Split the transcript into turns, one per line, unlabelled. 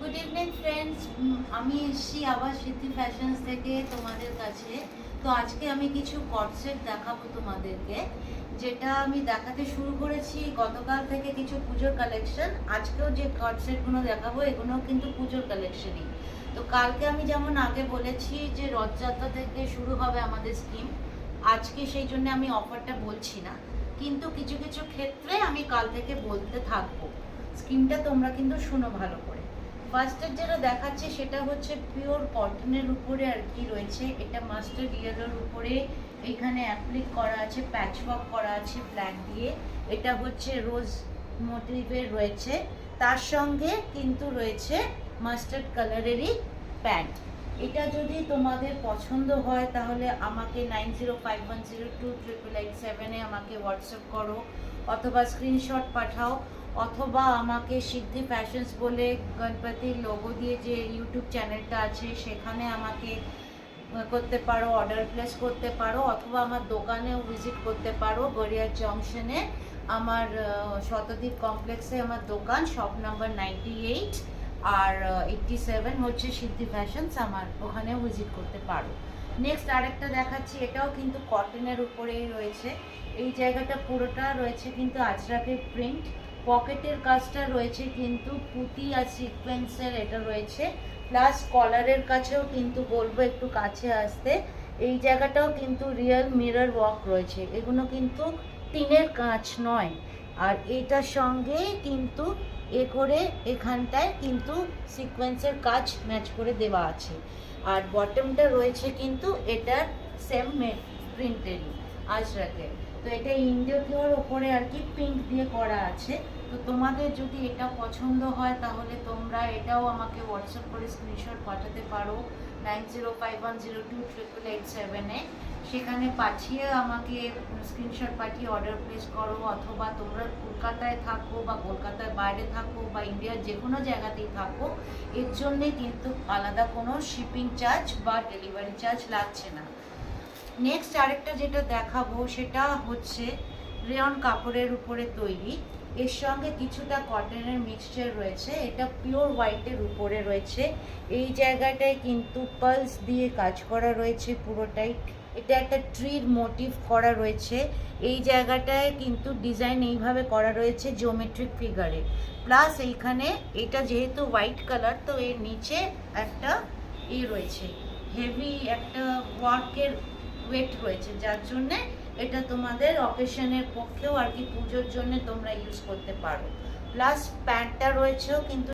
Good evening friends, আমি এসেছি আবার সিদ্ধি ফ্যাশনস থেকে তোমাদের কাছে। তো আজকে আমি কিছু কটসেট দেখাবো তোমাদেরকে, যেটা আমি দেখাতে শুরু করেছি গতকাল থেকে। কিছু পুজোর কালেকশন, আজকেও যে কটসেটগুলো দেখাবো এগুলো কিন্তু পুজোর কালেকশনই। তো কালকে আমি যেমন আগে বলেছি যে রথযাত্রা থেকে শুরু হবে আমাদের স্কিম, আজকে সেই জন্য আমি অফারটা বলছি না, কিন্তু কিছু কিছু ক্ষেত্রে আমি কাল থেকে বলতে থাকবো। স্কিমটা তোমরা কিন্তু শুনো ভালো করে। ফার্স্টের যেটা দেখাচ্ছে সেটা হচ্ছে পিওর কটনের উপরে আর কি রয়েছে। এটা মাস্টার্ড ইয়েলোর উপরে এখানে অ্যাপ্লিক করা আছে, প্যাচওয়ার্ক করা আছে ব্ল্যাক দিয়ে। এটা হচ্ছে রোজ মোটিভের রয়েছে, তার সঙ্গে কিন্তু রয়েছে মাস্টার্ড কালারেরই প্যান্ট। এটা যদি তোমাদের পছন্দ হয় তাহলে আমাকে 9051028887-এ আমাকে হোয়াটসঅ্যাপ করো, অথবা স্ক্রিনশট পাঠাও, অথবা আমাকে সিদ্ধি ফ্যাশনস বলে গণপতির লোগো দিয়ে যে ইউটিউব চ্যানেলটা আছে সেখানে আমাকে করতে পারো, অর্ডার প্লেস করতে পারো, অথবা আমার দোকানেও ভিজিট করতে পারো। গড়িয়া জংশনে আমার শতদ্বীপ কমপ্লেক্সে আমার দোকান, শপ নাম্বার 98 আর 87 হচ্ছে সিদ্ধি ফ্যাশনস, আমার ওখানেও ভিজিট করতে পারো। নেক্সট আরেকটা দেখাচ্ছি, এটাও কিন্তু কটনের উপরেই রয়েছে। এই জায়গাটা পুরোটা রয়েছে কিন্তু আজরাকের প্রিন্ট, পকেটের কাজটা রয়েছে কিন্তু পুঁতি আর সিকোয়েন্সের এটা রয়েছে, প্লাস কলারের কাছেও কিন্তু বলবো একটু কাছে আসতে। এই জায়গাটাও কিন্তু রিয়েল মিরর ওয়ার্ক রয়েছে, এগুলো কিন্তু টিনের কাঁচ নয়। আর এটার সঙ্গে কিন্তু এ করে এখানটায় কিন্তু সিকোয়েন্সের কাজ ম্যাচ করে দেওয়া আছে। আর বটমটা রয়েছে কিন্তু এটার সেম প্রিন্টেরই আজরাকের। তো এটা ইন্ডিয়া ফ্লোর ওপরে আর কি পিঙ্ক দিয়ে করা আছে। তো তোমাদের যদি এটা পছন্দ হয় তাহলে তোমরা এটাও আমাকে হোয়াটসঅ্যাপ করে স্ক্রিনশট পাঠাতে পারো 9051028887-এ। সেখানে পাঠিয়ে আমাকে স্ক্রিনশট পাঠিয়ে অর্ডার প্লেস করো, অথবা তোমরা কলকাতায় থাকো বা কলকাতার বাইরে থাকো বা ইন্ডিয়ার যে কোনো জায়গাতেই থাকো, এর জন্যে কিন্তু আলাদা কোনো শিপিং চার্জ বা ডেলিভারি চার্জ লাগছে না। নেক্সট আরেকটা যেটা দেখাবো সেটা হচ্ছে রেয়ন কাপড়ের উপরে তৈরি, এর সঙ্গে কিছুটা কটনের মিক্সচার রয়েছে। এটা পিওর হোয়াইটের উপরে রয়েছে। এই জায়গাটায় কিন্তু পালস দিয়ে কাজ করা রয়েছে পুরোটাই। এটা একটা ট্রির মোটিভ করা রয়েছে। এই জায়গাটায় কিন্তু ডিজাইন এইভাবে করা রয়েছে জিওমেট্রিক ফিগারে, প্লাস এইখানে এটা যেহেতু হোয়াইট কালার তো এর নিচে একটা রয়েছে, হেভি একটা ওয়ার্কের ওয়েট রয়েছে, যার জন্যে এটা তোমাদের অকেশনের পক্ষেও আর কি পুজোর জন্য তোমরা ইউজ করতে পারো। প্লাস প্যান্টটা রয়েছেও কিন্তু